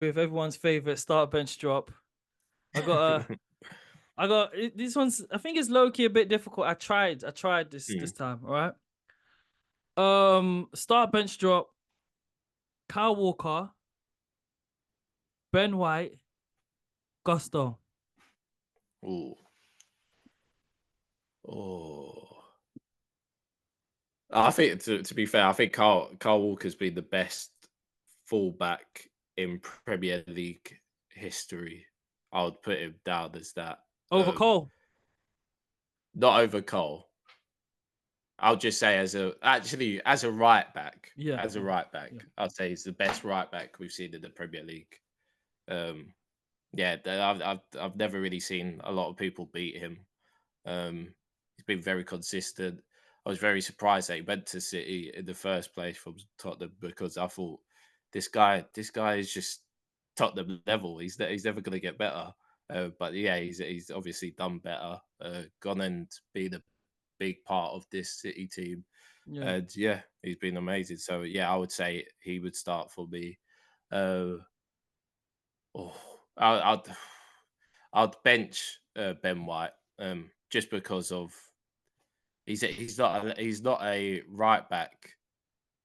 with everyone's favorite start bench drop. I got a this one's I think it's low key a bit difficult. I tried this Mm. time, all right? Start bench drop, Kyle Walker, Ben White, Gusto. Ooh. Oh. I think to be fair, I think Carl Walker's been the best fullback in Premier League history. I would put him down as that. Over Cole. Not over Cole. I'll just say as a right back, Yeah, yeah, yeah. I'd say he's the best right back we've seen in the Premier League. Um, yeah, I've never really seen a lot of people beat him. He's been very consistent. I was very surprised that he went to City in the first place from Tottenham because I thought this guy is just Tottenham level. He's never going to get better. But yeah, he's obviously done better. Gone and been a big part of this City team, Yeah. and yeah, he's been amazing. So yeah, I would say he would start for me. Uh, oh, I'd bench Ben White just because of he's not a right back.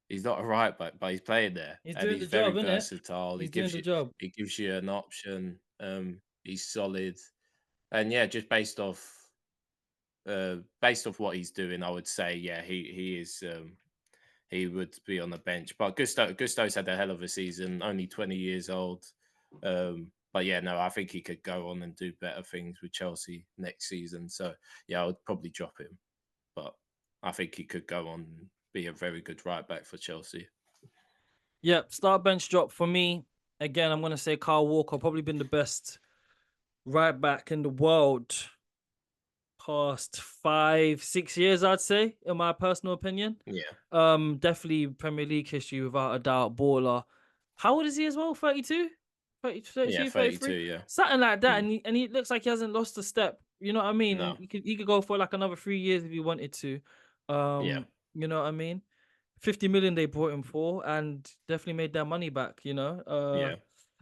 He's not a right back, but he's playing there, He's and doing he's the very job, innit? versatile. He's doing the job. He gives you an option. He's solid, and yeah, just based off what he's doing, I would say yeah, he is. He would be on the bench. But Gusto's had a hell of a season, only 20 years old. But yeah, no, I think he could go on and do better things with Chelsea next season. So yeah, I would probably drop him. But I think he could go on and be a very good right back for Chelsea. Yep, start bench drop for me. Again, I'm gonna say Kyle Walker probably been the best right back in the world past 5, 6 years, I'd say, in my personal opinion. Yeah. Definitely Premier League history without a doubt. Baller. How old is he as well? 32? 30, Yeah, 32, 32, 33? yeah. Something like that. Mm. And he looks like he hasn't lost a step. You know what I mean? No. And he could go for like another 3 years if he wanted to. Yeah. You know what I mean? 50 million they brought him for and definitely made their money back, you know. Yeah.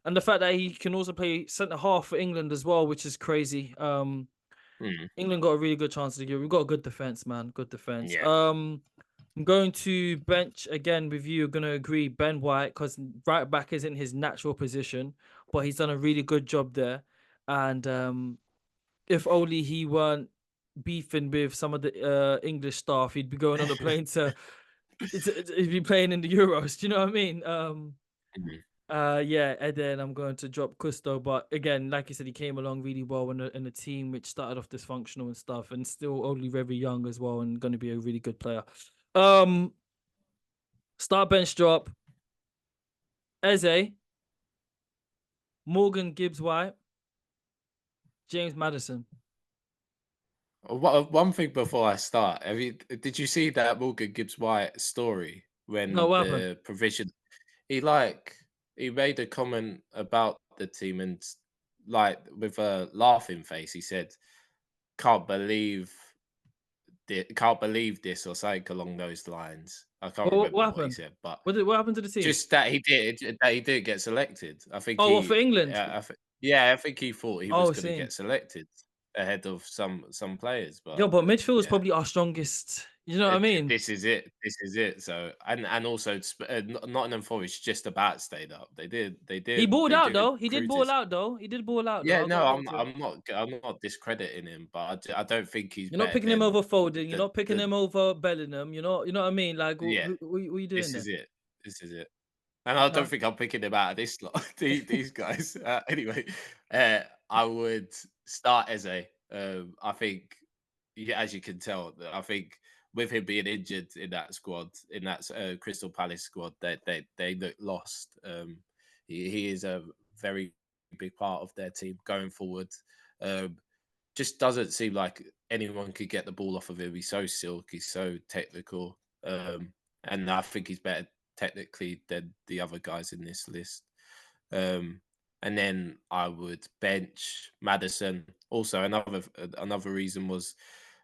And the fact that he can also play centre half for England as well, which is crazy. Mm. England got a really good chance to give. We've got a good defense, man. Good defense. Yeah. I'm going to bench again with you. Gonna agree, Ben White, because right back isn't his natural position, but he's done a really good job there. And if only he weren't beefing with some of the English staff, he'd be going on a plane he'd be playing in the Euros. Do you know what I mean? Mhm. Yeah, and then I'm going to drop Custo, but again, like you said, he came along really well in a team which started off dysfunctional and stuff, and still only very young as well, and going to be a really good player. Um, Start bench drop: Eze, Morgan Gibbs White, James Madison. One thing before I start, did you see that Morgan Gibbs White story No, when what happened? the provision he like he made a comment about the team and like with a laughing face, he said, "Can't believe can't believe this" or something along those lines. I can't What remember what he happened? said, but What happened to the team? just that he didn't get selected. I think Oh, what, for England? yeah, I think he thought he was Oh, going to see. get selected ahead of some players, Yo, but but midfield is yeah. probably our strongest. You know what I mean? This is it. This is it. So and also Nottingham Forest just about stayed up. He balled They out did though. He did prove ball this. out though. He did ball out though. Yeah, I no, gotta give it to him. I'm not discrediting him, but I don't think he's You're not better picking him than over Foden. You're the not picking the him over Bellingham. You know what I mean? Like, yeah. what are you doing This there? is it. This is it. And I don't Huh? think I'm picking him out of this lot. These guys. Anyway, I would start as a. I think, yeah, as you can tell, I think with him being injured in that squad, in that Crystal Palace squad, they look lost. He is a very big part of their team going forward. Um, just doesn't seem like anyone could get the ball off of him. He's so silky, so technical, and I think he's better technically than the other guys in this list. Um, and then I would bench Madison. Also, another reason was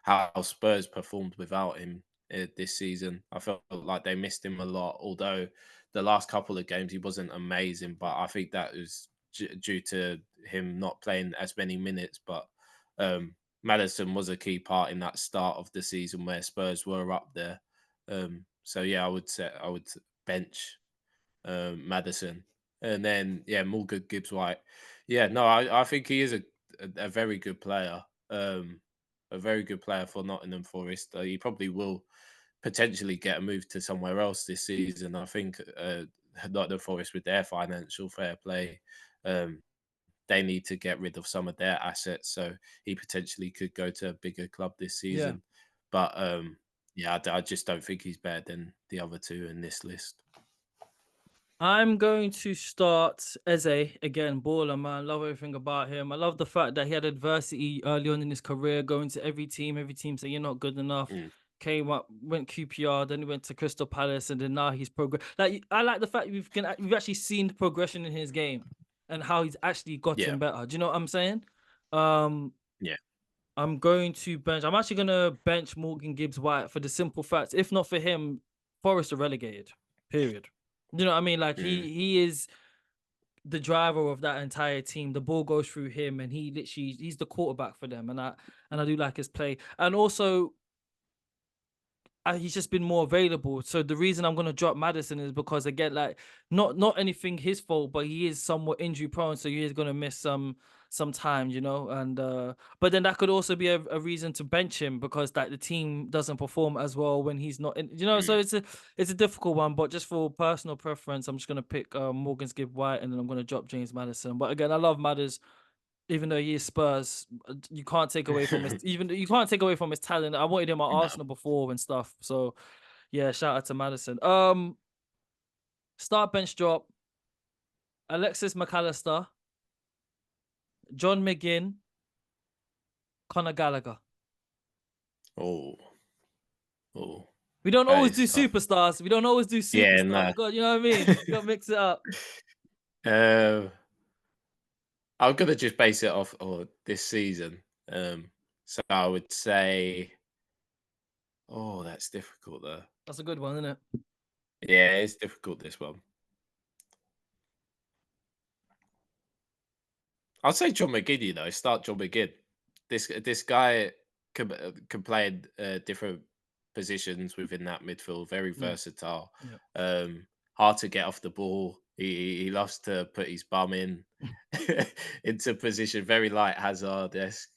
how Spurs performed without him this season. I felt like they missed him a lot. Although the last couple of games he wasn't amazing, but I think that was due to him not playing as many minutes. But Madison was a key part in that start of the season where Spurs were up there. So yeah, I would bench Madison, and then yeah, Morgan Gibbs White. Yeah, no, I think he is a very good player. A very good player for Nottingham Forest. He probably will potentially get a move to somewhere else this season. I think Nottingham Forest with their financial fair play, um, they need to get rid of some of their assets. So he potentially could go to a bigger club this Yeah. season. But yeah, I just don't think he's better than the other two in this list. I'm going to start Eze again. Baller, man. Love everything about him. I love the fact that he had adversity early on in his career, going to every team. Every team said you're not good enough. Mm, Came up, went QPR, then he went to Crystal Palace, and then now he's progress. Like I like the fact we've actually seen the progression in his game and how he's actually yeah, gotten better. Do you know what I'm saying? Um, yeah, I'm going to bench. I'm actually gonna bench Morgan Gibbs White for the simple fact, if not for him, Forest are relegated. Period. You know what I mean? Like mm, he is the driver of that entire team. The ball goes through him, and he's the quarterback for them. And I do like his play. And also he's just been more available. So the reason I'm gonna drop Madison is because again, like not anything his fault, but he is somewhat injury prone, so he is gonna miss some time, you know. And but then that could also be a reason to bench him because like the team doesn't perform as well when he's not in, you know. mm. So it's a difficult one, but just for personal preference, I'm just gonna pick Morgan's Gibb White, and then I'm gonna drop James Madison. But again, I love Madders even though he is Spurs, you can't take away from his you can't take away from his talent. I wanted him at No, Arsenal before and stuff. So yeah, shout out to Madison. Start bench drop, Alexis McAllister, John McGinn, Conor Gallagher. oh, oh, We don't that always do is tough. superstars. We don't always do Yeah, superstars. no. You got, you know what I mean? You got to mix it up. uh, I'm gonna just base it off this season. So I would say, oh, that's difficult though. That's a good one, isn't it? Yeah, it's difficult this one. I'll say John McGinn. You know, start John McGinn. This guy can play in different positions within that midfield. Very Yeah, versatile. yeah, Hard to get off the ball. He loves to put his bum in into position. Very light Hazard esque.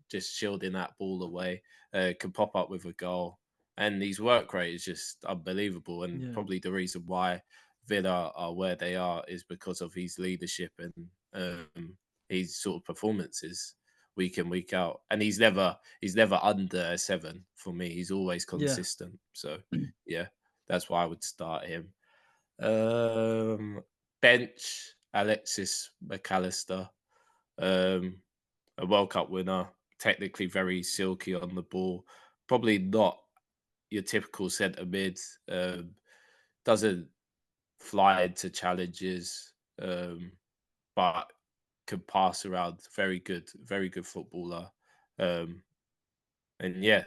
Just shielding that ball away. Can pop up with a goal, and his work rate is just unbelievable. And yeah, probably the reason why Villa are where they are is because of his leadership and his sort of performances week in week out. And he's never under a 7 for me. He's always yeah. consistent. So yeah, that's why I would start him. Um, Bench Alexis McAllister, um, a World Cup winner, technically very silky on the ball. Probably not your typical centre mid. Doesn't fly into challenges, but could pass around. Very good footballer. Um, and yeah,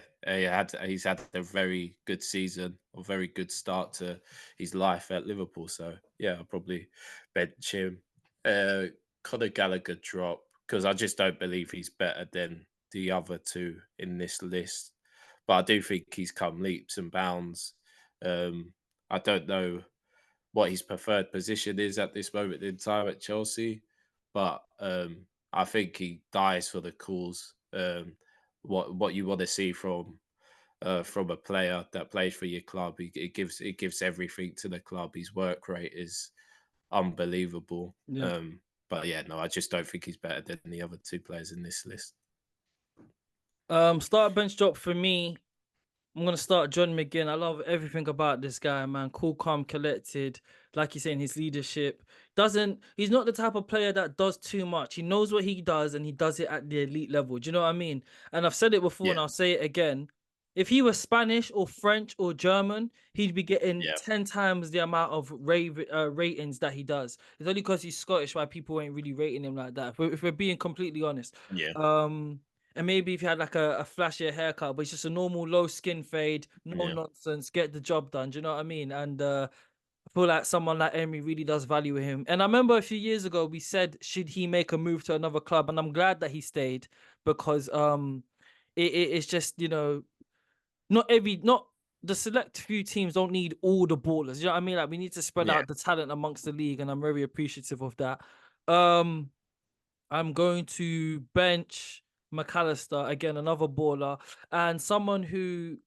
he's had a very good season, a very good start to his life at Liverpool. So yeah, I'll probably bench him. Conor Gallagher drop because I just don't believe he's better than the other two in this list. But I do think he's come leaps and bounds. I don't know what his preferred position is at this moment in time at Chelsea, but I think he dies for the cause. What you want to see from a player that plays for your club, it gives everything to the club. His work rate is unbelievable. Yeah. But yeah, no, I just don't think he's better than the other two players in this list. Start bench drop for me. I'm gonna start John McGinn. I love everything about this guy, man. Cool, calm, collected. Like you saying, his leadership doesn't. He's not the type of player that does too much. He knows what he does, and he does it at the elite level. Do you know what I mean? And I've said it before, and Yeah, I'll say it again. If he was Spanish or French or German, he'd be getting yeah, 10 times the amount of ratings that he does. It's only because he's Scottish why people ain't really rating him like that. If we're being completely honest. yeah, And maybe if you had like a flashier haircut, but it's just a normal low skin fade, no yeah, nonsense, get the job done. Do you know what I mean? And feel like someone like Emery really does value him. And I remember a few years ago we said, should he make a move to another club? And I'm glad that he stayed because it's just, not the select few teams don't need all the ballers. You know what I mean? Like we need to spread Yeah. out the talent amongst the league, and I'm very appreciative of that. Um, I'm going to bench McAllister again, another baller, and someone who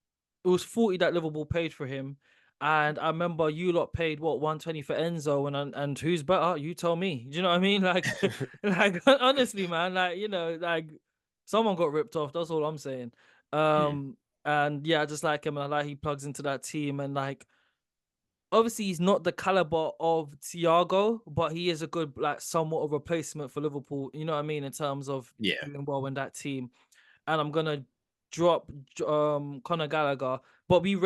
it was 40 that Liverpool paid for him. And I remember you lot paid what 120 for Enzo, and who's better? You tell me. Do you know what I mean? Like, like honestly, man, like like someone got ripped off. That's all I'm saying. Mm. And yeah, I just like him, and I like he plugs into that team, and like obviously he's not the caliber of Thiago, but he is a good like somewhat of replacement for Liverpool. You know what I mean in terms of Yeah. doing well in that team. And I'm gonna drop Conor Gallagher, but we've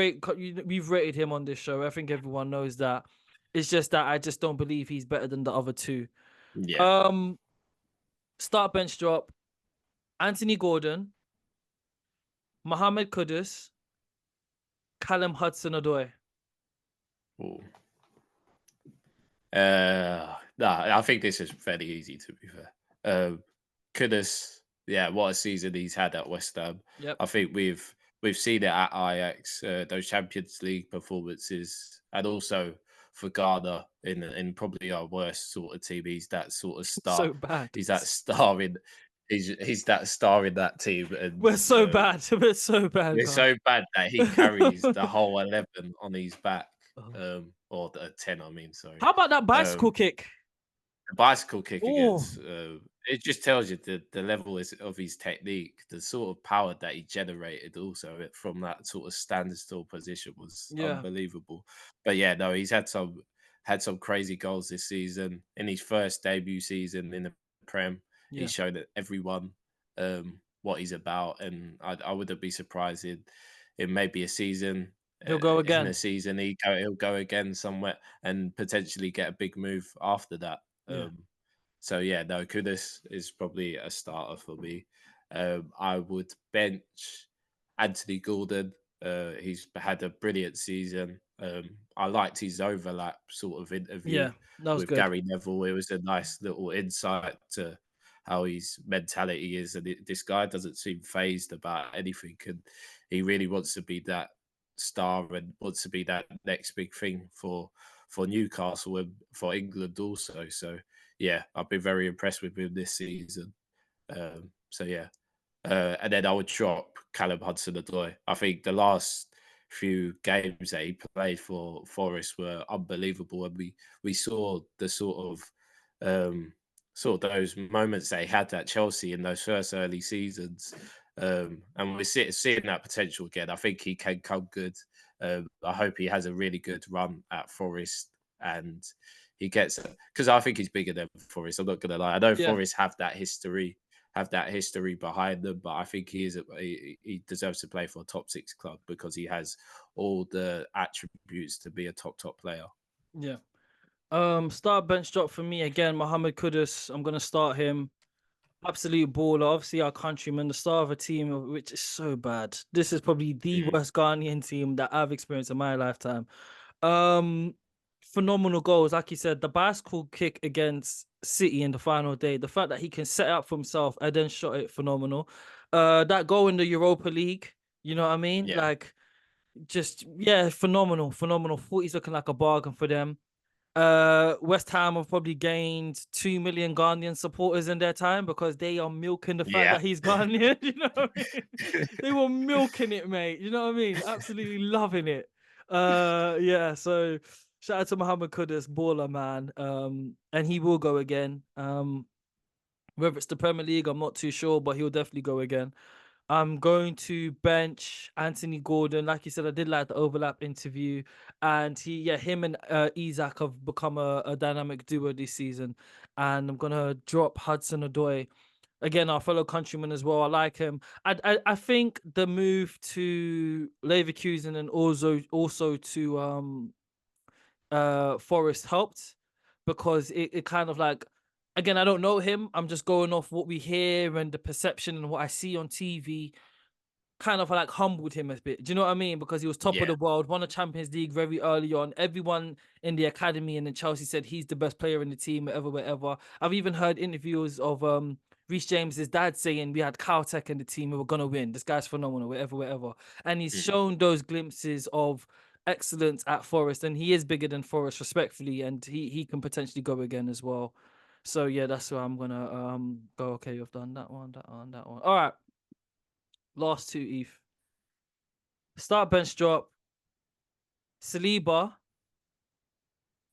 rated him on this show. I think everyone knows that. It's just that I just don't believe he's better than the other two. Yeah. Um, start bench drop: Anthony Gordon, Mohamed Kudus, Callum Hudson-Odoi. Ooh. Nah, I think this is fairly easy to be fair. Kudus, yeah, what a season he's had at West Ham. Yep. I think we've seen it at Ajax, those Champions League performances, and also for Ghana in probably our worst sort of team. He's that sort of star. So bad. He's that star in. He's that star in that team, and We're so bad. We're so bad, it's God. so bad that he carries the whole 11 on his back, Oh. or the 10. I mean, sorry. How about that bicycle Um, kick? the bicycle kick Oh, against it just tells you the level is of his technique, the sort of power that he generated also from that sort of standstill position was yeah, unbelievable. But yeah, no, he's had some crazy goals this season. In his first debut season in the Prem, he yeah. showed everyone what he's about, and I wouldn't be surprised in maybe a season. He'll go In a again. season, he'll go again somewhere and potentially get a big move after that. Yeah, So yeah, no, Kudus is probably a starter for me. I would bench Anthony Gordon. He's had a brilliant season. I liked his overlap sort of interview yeah. That was with good. Gary Neville. It was a nice little insight to how his mentality is, and this guy doesn't seem phased about anything, and he really wants to be that star and wants to be that next big thing for Newcastle and for England also. So yeah, I've been very impressed with him this season. So yeah, and then I would drop Callum Hudson-Odoi. I think the last few games that he played for Forest were unbelievable, and we saw the sort of those moments that he had at Chelsea in those first early seasons. And we're seeing that potential again. I think he can come good. I hope he has a really good run at Forest and he gets it because I think he's bigger than Forest. I'm not gonna lie. I know Yeah, Forest have that history behind them, but I think he deserves to play for a top six club because he has all the attributes to be a top player. yeah. Start bench drop for me again. Mohamed Kudus. I'm gonna start him. Absolute baller. Obviously, our countryman, the star of a team which is so bad. This is probably the Mm. worst Ghanaian team that I've experienced in my lifetime. Um, Phenomenal goals, like you said, the bicycle kick against City in the final day. The fact that he can set it up for himself and then shot it, phenomenal. That goal in the Europa League, you know what I mean? Yeah, Like, just yeah, phenomenal, phenomenal. 40's looking like a bargain for them. West Ham have probably gained 2 million Ghanaian supporters in their time because they are milking the fact yeah, that he's Ghanaian. You know what I mean? They were milking it, mate. You know what I mean? Absolutely loving it. Yeah. So shout out to Mohamed Kudus, baller man. And he will go again. Whether it's the Premier League, I'm not too sure, but he'll definitely go again. I'm going to bench Anthony Gordon. Like you said, I did like the overlap interview, and him and Isaac have become a dynamic duo this season. And I'm gonna drop Hudson-Odoi again, our fellow countryman as well. I like him. I think the move to Leverkusen and also to Forest helped because it kind of like again, I don't know him. I'm just going off what we hear and the perception and what I see on TV. kind of like humbled him a bit. Do you know what I mean? Because he was top of Yeah. the world, won a Champions League very early on. Everyone in the academy and in Chelsea said he's the best player in the team, whatever, whatever. I've even heard interviews of Reece James's dad saying we had Caltech in the team, we were gonna win. This guy's phenomenal, whatever, whatever. And he's Mhm. shown those glimpses of excellence at Forest, and he is bigger than Forest, respectfully, and he can potentially go again as well. So yeah, that's where I'm gonna go. Okay, you've done that one, that one, that one. All right, last two, Eve. Start bench drop. Saliba,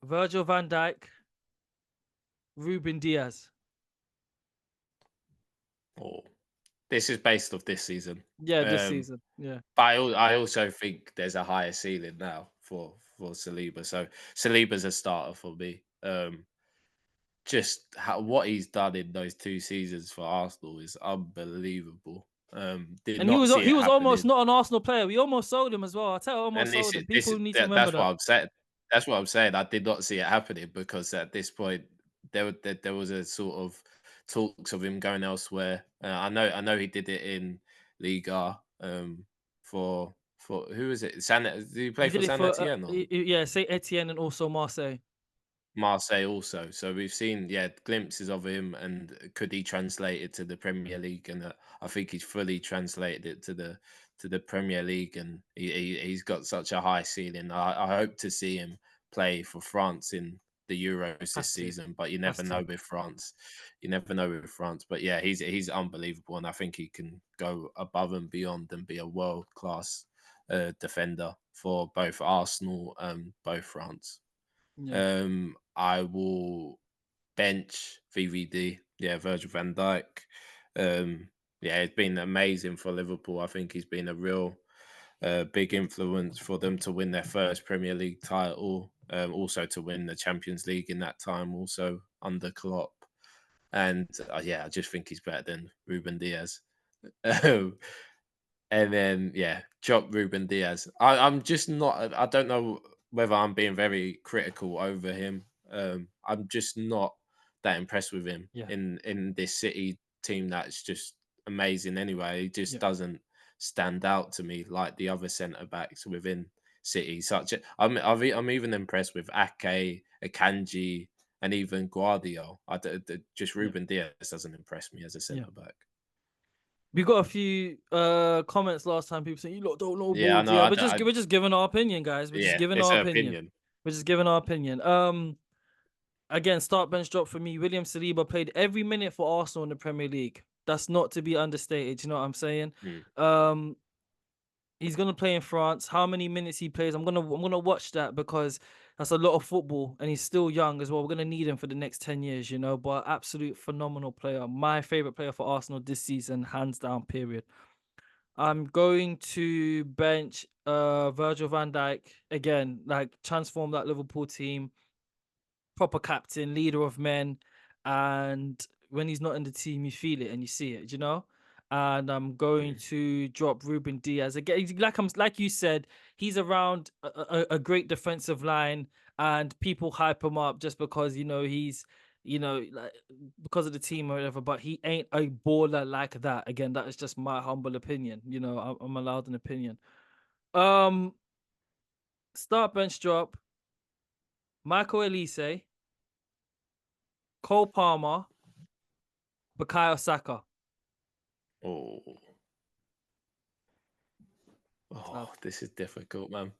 Virgil van Dijk, Ruben Diaz. Oh, this is based off this season. Yeah, this Um, season. Yeah. but I also think there's a higher ceiling now for Saliba. So Saliba's a starter for me. Just what he's done in those 2 seasons for Arsenal is unbelievable. Did And he not was see he it was almost happening. not an Arsenal player. We almost sold him as well. I tell you, almost And sold him. People need to remember that's what that. I'm saying. That's what I'm saying. I did not see it happening because at this point there was a sort of talks of him going elsewhere. I know he did it in Liga for who is it? Did he play He for did it San for Etienne or yeah, Saint Etienne and also Marseille. Marseille also? So we've seen glimpses of him, and could he translate it to the Premier League? And I think he's fully translated it to the Premier League, and he's got such a high ceiling. I hope to see him play for France in the Euros this Has to. season, but you Has never to. know with France. You never know with France. But yeah, he's unbelievable, and I think he can go above and beyond and be a world class defender for both Arsenal and both France. Yeah. I will bench VVD. Yeah, Virgil van Dijk. Yeah, it's been amazing for Liverpool. I think he's been a real big influence for them to win their first Premier League title. Also to win the Champions League in that time, also under Klopp. And yeah, I just think he's better than Ruben Diaz. Um, and then drop Ruben Diaz. I'm just not. I don't know whether I'm being very critical over him. I'm just not that impressed with him Yeah. in this City team. That's just amazing. Anyway, he just Yeah. doesn't stand out to me like the other centre backs within City. I'm even impressed with Ake, Akanji, and even Guardiola. Just Yeah. Ruben Diaz doesn't impress me as a Yeah. centre back. We got a few comments last time. People saying you lot don't know Yeah, I balls. know. Yeah, we're just giving our opinion, guys. We're just Yeah, giving it's our an opinion. opinion. We're just giving our opinion. Again, start bench drop for me. William Saliba played every minute for Arsenal in the Premier League. That's not to be understated. You know what I'm saying? Mm. Um, he's gonna play in France. How many minutes he plays, I'm gonna watch that because that's a lot of football, and he's still young as well. We're gonna need him for the next 10 years, you know. But absolute phenomenal player. My favorite player for Arsenal this season, hands down. Period. I'm going to bench Virgil van Dijk again, like transform that Liverpool team, proper captain, leader of men, and when he's not in the team, you feel it and you see it, you know. And I'm going Mm. to drop Ruben Diaz again. Like you said, he's around a great defensive line, and people hype him up just because he's like because of the team or whatever. But he ain't a baller like that. Again, that is just my humble opinion. I'm allowed an opinion. Um, Start bench drop. Michael Elise, Cole Palmer, Bukayo Saka. Oh, Tough. this is difficult, man.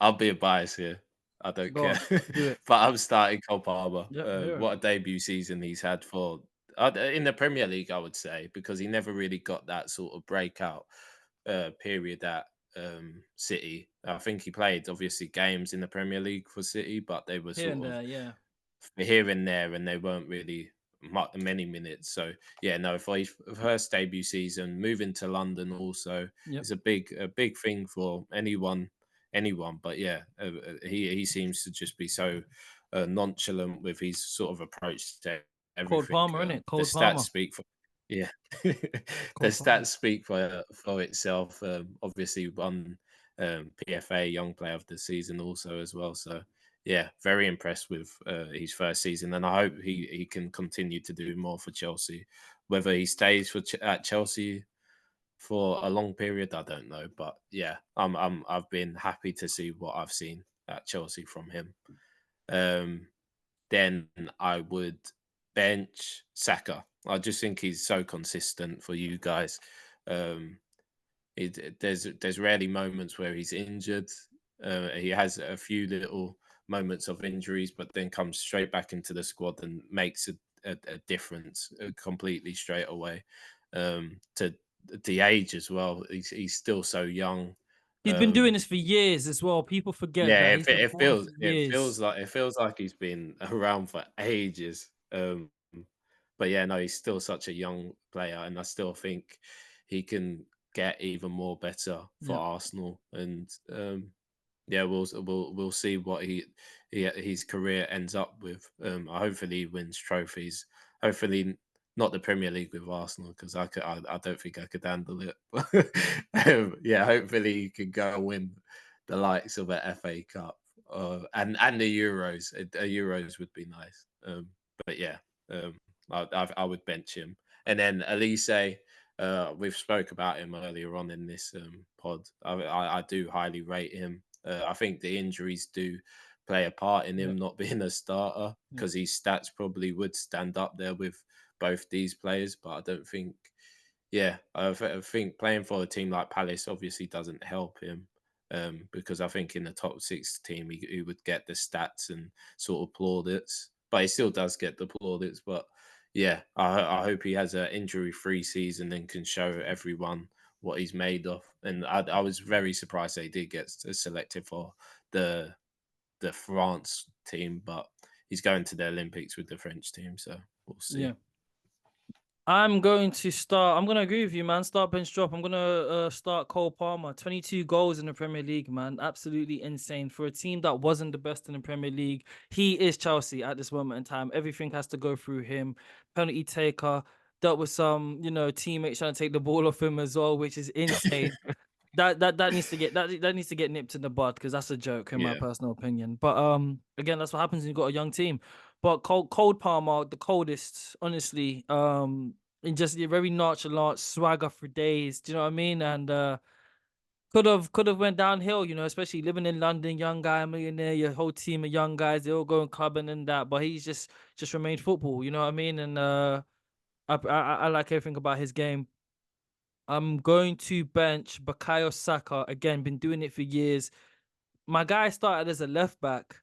I'll be a bias here. I don't Go care, on, do it. but I'm starting Cole Palmer. Yep, here it. What a debut season he's had for in the Premier League, I would say, because he never really got that sort of breakout period at City. I think he played obviously games in the Premier League for City, but they were Here sort and of there, yeah. here and there, and they weren't really many minutes. So yeah, no, for his first debut season, moving to London also Yep. is a big thing for anyone. But yeah, he seems to just be so nonchalant with his sort of approach to Cold everything. Palmer, innit? The Cold stats Palmer. speak for yeah, the Cold Palmer. stats speak for itself. Obviously, won PFA Young Player of the Season also as well. So yeah, very impressed with his first season, and I hope he can continue to do more for Chelsea. Whether he stays at Chelsea for a long period, I don't know, but yeah, I've been happy to see what I've seen at Chelsea from him. Um, then I would bench Saka. I just think he's so consistent for you guys. Um, there's rarely moments where he's injured. He has a few little moments of injuries, but then comes straight back into the squad and makes a difference completely straight away. To the age as well, he's still so young. He's been doing Um, this for years as well. People forget yeah, that he's been balling for years. it feels like he's been around for ages. But yeah, no, he's still such a young player, and I still think he can get even more better for Yeah. Arsenal. And yeah, we'll see what his career ends up with. Hopefully, he wins trophies. Hopefully, not the Premier League with Arsenal because I don't think I could handle it. Yeah, hopefully he can go and win the likes of a FA Cup and the Euros. Euros would be nice. But yeah, um, I would bench him, and then Elise. We've spoke about him earlier on in this pod. I do highly rate him. I think the injuries do play a part in Yeah. him not being a starter Yeah. because his stats probably would stand up there with both these players. But I don't think, yeah, I think playing for a team like Palace obviously doesn't help him. Because I think in the top six team he would get the stats and sort of plaudits, but he still does get the plaudits. But yeah, I hope he has an injury-free season and can show everyone what he's made of. And I was very surprised they did get selected for the France team, but he's going to the Olympics with the French team, so we'll see. Yeah. I'm going to start. I'm gonna agree with you, man. Start bench drop. I'm gonna start Cole Palmer. 22 goals in the Premier League, man. Absolutely insane for a team that wasn't the best in the Premier League. He is Chelsea at this moment in time. Everything has to go through him. Penalty taker. Dealt with some, teammates trying to take the ball off him as well, which is insane. That needs to get that needs to get nipped in the bud because that's a joke in my Yeah, personal opinion. But again, that's what happens when you got a young team. But Cold Palmer, the coldest, honestly. And just very nonchalant swagger for days. Do you know what I mean? And could have went downhill, especially living in London, young guy, millionaire, your whole team of young guys, they all going clubbing and that. But he's just remained football, you know what I mean? And I like everything about his game. I'm going to bench Bakayo Saka again. Been doing it for years. My guy started as a left back,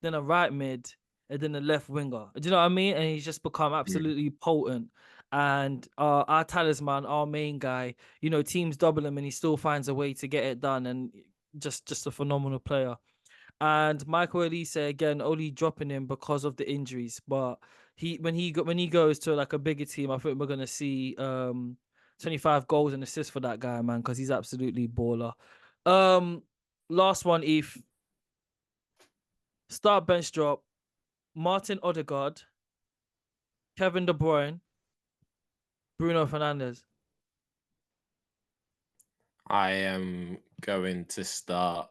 then a right mid, and then a left winger. Do you know what I mean? And he's just become mm, absolutely potent. And our talisman, our main guy, teams double him and he still finds a way to get it done. And just a phenomenal player. And Michael Elise again, only dropping him because of the injuries. But when he goes to like a bigger team, I think we're gonna see 25 goals and assists for that guy, man, because he's absolutely baller. Um, Last one, Eve. Start bench drop. Martin Odegaard, Kevin De Bruyne, Bruno Fernandez. I am going to start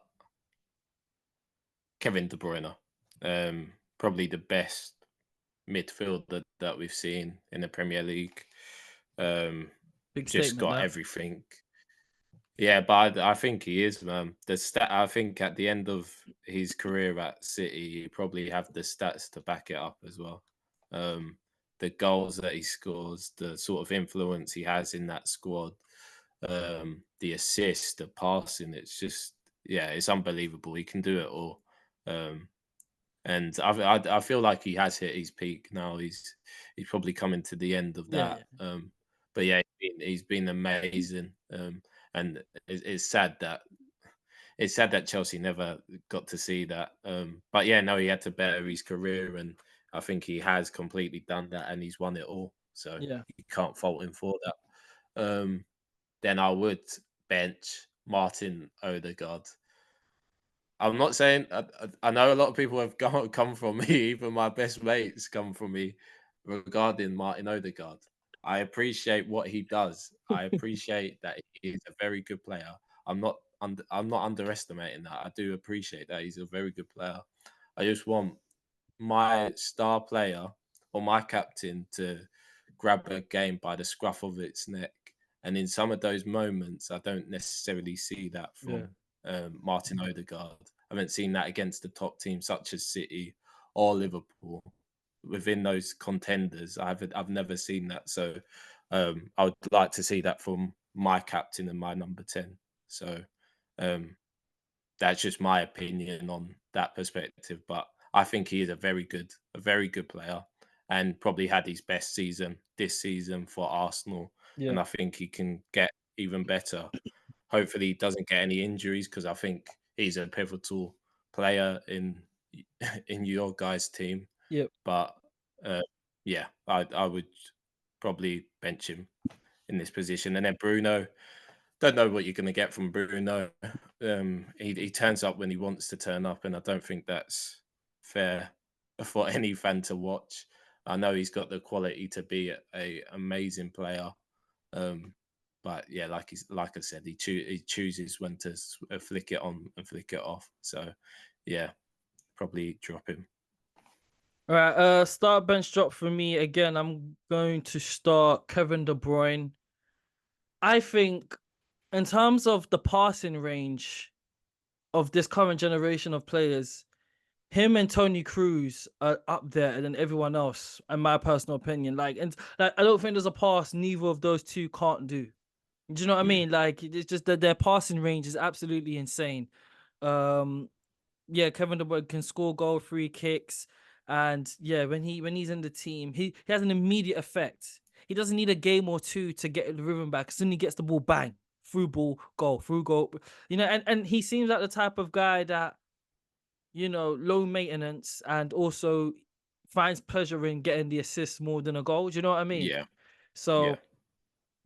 Kevin De Bruyne. Probably the best midfielder that we've seen in the Premier League. Um, Big just statement got that. everything. Yeah, but I think he is, man. I think at the end of his career at City, he probably have the stats to back it up as well. Um, the goals that he scores, the sort of influence he has in that squad, the assist, the passing, it's just yeah, it's unbelievable. He can do it all. Um, and I feel like he has hit his peak now. He's probably coming to the end of Yeah, that. yeah. But yeah, he's been amazing. And it's sad that Chelsea never got to see that. But yeah, no, he had to better his career, and I think he has completely done that, and he's won it all. So Yeah. you can't fault him for that. Then I would bench Martin Odegaard. I'm not saying I know a lot of people have come from me, even my best mates come from me regarding Martin Odegaard. I appreciate what he does. I appreciate that he is a very good player. I'm not underestimating that. I do appreciate that he's a very good player. I just want my star player or my captain to grab a game by the scruff of its neck. And in some of those moments, I don't necessarily see that Yeah, from Martin Odegaard. I haven't seen that against the top teams such as City or Liverpool. Within those contenders, I've never seen that. So I would like to see that from my captain and my number 10. So um, that's just my opinion on that perspective. But I think he is a very good player, and probably had his best season this season for Arsenal. yeah, And I think he can get even better. Hopefully, he doesn't get any injuries because I think he's a pivotal player in in your guys' team. yeah. But uh, yeah, I would probably bench him in this position, and then Bruno. Don't know what you're going to get from Bruno. He turns up when he wants to turn up, and I don't think that's fair for any fan to watch. I know he's got the quality to be a amazing player, um, but yeah, like I said, he chooses when to flick it on and flick it off. So yeah, probably drop him. All right, start bench drop for me again. I'm going to start Kevin De Bruyne. I think in terms of the passing range of this current generation of players, him and Tony Cruz are up there than everyone else, in my personal opinion. Like, and like, I don't think there's a pass neither of those two can't do. Do you know what I Mm, mean? Like, it's just that their passing range is absolutely insane. Um, yeah, Kevin De Bruyne can score goal, free kicks, and yeah, when he's in the team, he has an immediate effect. He doesn't need a game or two to get the rhythm back. As soon as he gets the ball, bang, through ball, goal, through goal. You know, and he seems like the type of guy that, low maintenance and also finds pleasure in getting the assists more than a goal. Do you know what I mean? yeah, yeah, So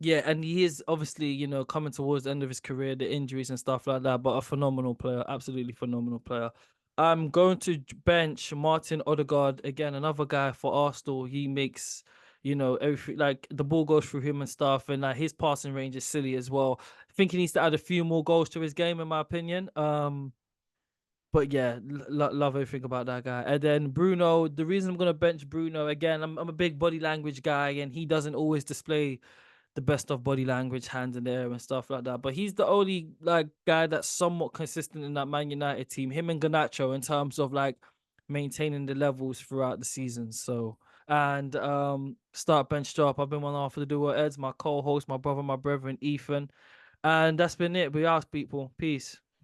yeah, and he is obviously, coming towards the end of his career, the injuries and stuff like that, but a phenomenal player, absolutely phenomenal player. I'm going to bench Martin Odegaard again, another guy for Arsenal. He makes, everything like the ball goes through him and stuff, and like his passing range is silly as well. I think he needs to add a few more goals to his game, in my opinion. But yeah, love everything about that guy. And then Bruno, the reason I'm gonna bench Bruno again, I'm a big body language guy, and he doesn't always display the best of body language, hands in the air and stuff like that. But he's the only like guy that's somewhat consistent in that Man United team. Him and Ganacho in terms of like maintaining the levels throughout the season. So and start bench drop. I've been one half of the duo Eds, my co-host, my brother, my brethren, Ethan. And that's been it. We ask people. Peace.